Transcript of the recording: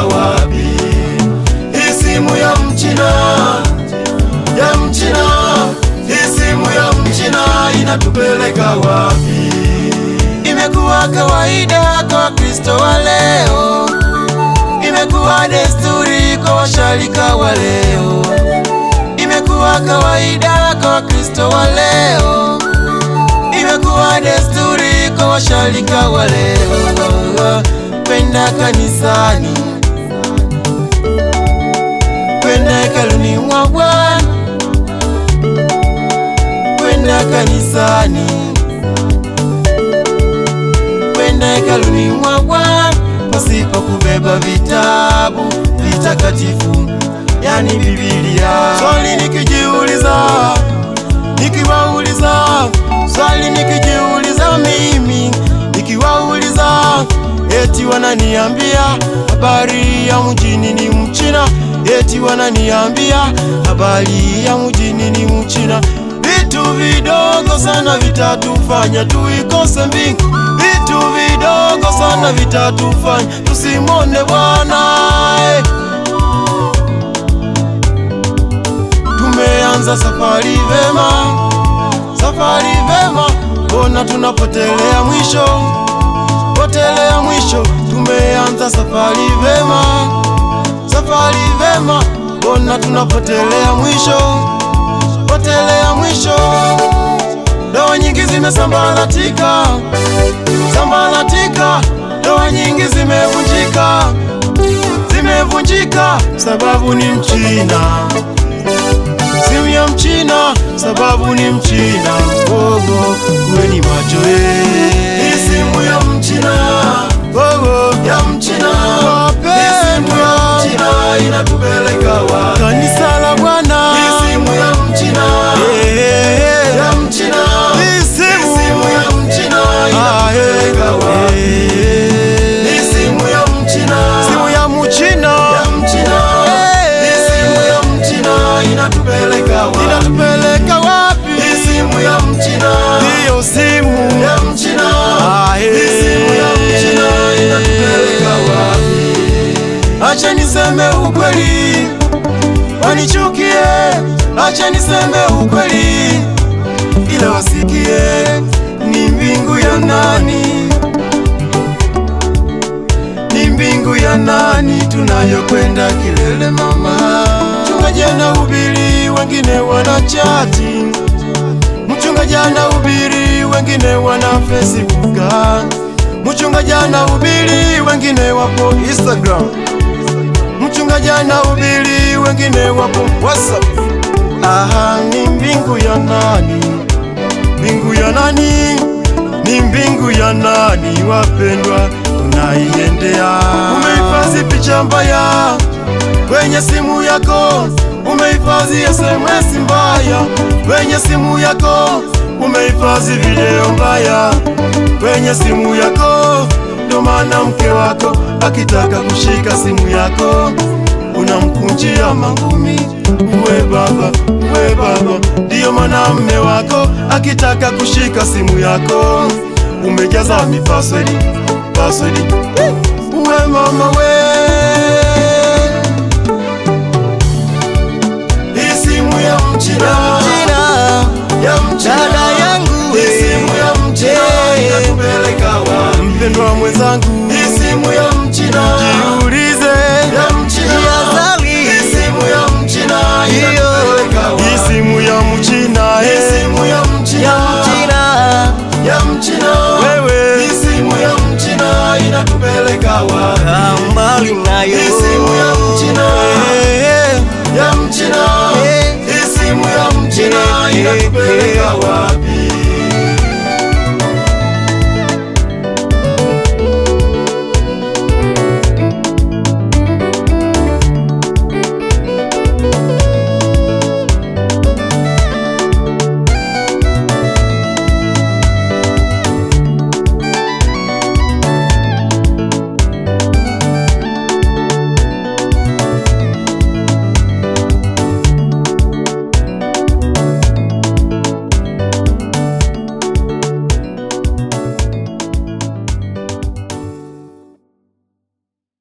wapi? Hii simu ya Mchina, ya Mchina, hii simu ya Mchina inatupeleka wapi? Imekuwa kawaida kwa Wakristo wa leo, imekuwa desturi kwa washarika wa leo, imekuwa kawaida kwa Wakristo wa leo, imekuwa desturi kwa washarika wa leo. Kwenda kanisani, kwenda hekaluni mwa Bwana, kwenda kanisani, kwenda hekaluni mwa Bwana pasipo kubeba vitabu vitakatifu, yani Biblia. Swali nikijiuliza, nikiwauliza, swali nikijiuliza mimi, nikiwauliza, eti wananiambia habari ya mjini ni Mchina, eti wananiambia habari ya mjini ni Mchina. Vitu vidogo sana vitatufanya tuikose mbingu, vitu vidogo sana vitatufanya tusimone Bwana. Tumeanza safari vema, safari vema, mbona tunapotelea mwisho, potelea mwisho. Tumeanza safari vema, safari vema, mbona tunapotelea mwisho, potelea mwisho. Ndoa nyingi zimesambaratika, sambaratika, ndoa nyingi zimevunjika, zimevunjika, sababu ni Mchina, simu ya Mchina, sababu ni Mchina. Ogo, kuweni macho hii simu ya Mchina, ogo, ya Mchina, wapendwa, Mchina inatupeleka wapi? Kanisa la Bwana, hii simu ya Mchina, ya Mchina, hii simu ya Mchina inatupeleka wapi? Hii simu ya Mchina, simu ya Mchina, ya Mchina, hii simu ya Mchina inatupeleka wapi? Inatupeleka wapi? Hii simu ya Mchina, hiyo simu ya Mchina, hii simu ya Mchina inatupeleka wapi? Acha niseme ukweli, wanichukie, acha niseme ukweli, ila wasikie, ni mbingu ya nani, ni mbingu ya nani tunayokwenda kilele mama. Mchungaji anahubiri, wengine wanachati, mchungaji anahubiri, wengine wana Facebook, mchungaji anahubiri, wengine wapo Instagram, mchungaji anahubiri, wengine wapo WhatsApp. Aha, ni mbingu ya nani, mbingu ya nani, ni mbingu ya nani wapendwa tunaiendea? Umehifadhi picha mbaya kwenye simu yako, umehifadhi SMS mbaya kwenye simu yako, umehifadhi video mbaya kwenye simu yako. Ndo maana mke wako akitaka kushika simu yako unamkunjia mangumi. Uwe baba, uwe baba, ndiyo maana mme wako akitaka kushika simu yako umejaza password, password. Uwe mama we, hii simu ya Mchina, ya Mchina, dada yangu, hii simu ya Mchina inatupeleka wapi? Mpendwa mwenzangu, hii simu ya Mchina, jiulize, ya Mchina, hii simu ya Mchina inatupeleka wapi? Hii simu ya Mchina, hii simu ya Mchina, ya Mchina, wewe, hii simu ya Mchina inatupeleka wapi? Mbali nayo, hii simu ya Mchina, ya Mchina, hii simu ya Mchina inatupeleka wapi?